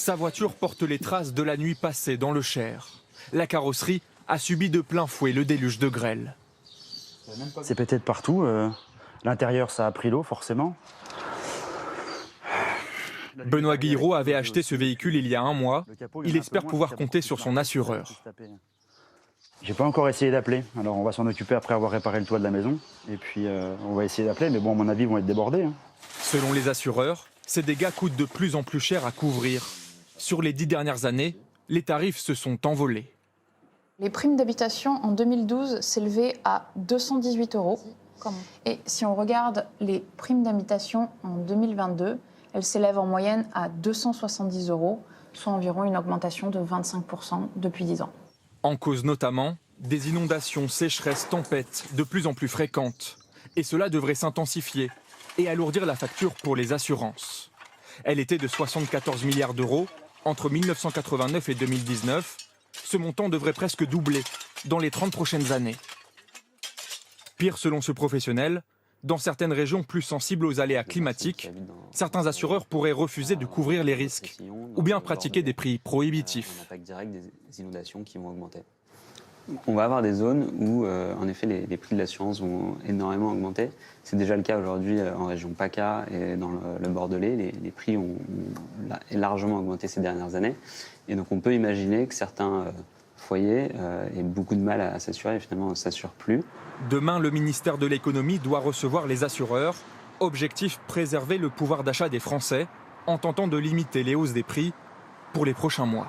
Sa voiture porte les traces de la nuit passée dans le Cher. La carrosserie a subi de plein fouet le déluge de grêle. C'est pété de partout. L'intérieur, ça a pris l'eau, forcément. Benoît Guillerot avait acheté ce véhicule il y a un mois. Il espère pouvoir compter sur son assureur. J'ai pas encore essayé d'appeler. Alors on va s'en occuper après avoir réparé le toit de la maison. Et puis on va essayer d'appeler. Mais bon, à mon avis, ils vont être débordés. Selon les assureurs, ces dégâts coûtent de plus en plus cher à couvrir. Sur les 10 dernières années, les tarifs se sont envolés. Les primes d'habitation en 2012 s'élevaient à 218 €. Et si on regarde les primes d'habitation en 2022, elles s'élèvent en moyenne à 270 €, soit environ une augmentation de 25% depuis 10 ans. En cause notamment des inondations, sécheresses, tempêtes de plus en plus fréquentes. Et cela devrait s'intensifier et alourdir la facture pour les assurances. Elle était de 74 milliards d'euros entre 1989 et 2019. Ce montant devrait presque doubler dans les 30 prochaines années. Pire, selon ce professionnel, dans certaines régions plus sensibles aux aléas climatiques, certains assureurs pourraient refuser de couvrir les risques ou bien pratiquer des prix prohibitifs. L'impact direct des inondations qui vont augmenter. On va avoir des zones où, en effet, les prix de l'assurance vont énormément augmenter. C'est déjà le cas aujourd'hui en région PACA et dans le Bordelais. Les prix ont largement augmenté ces dernières années. Et donc, on peut imaginer que certains foyers aient beaucoup de mal à s'assurer et finalement ne s'assurent plus. Demain, le ministère de l'économie doit recevoir les assureurs. Objectif, préserver le pouvoir d'achat des Français en tentant de limiter les hausses des prix pour les prochains mois.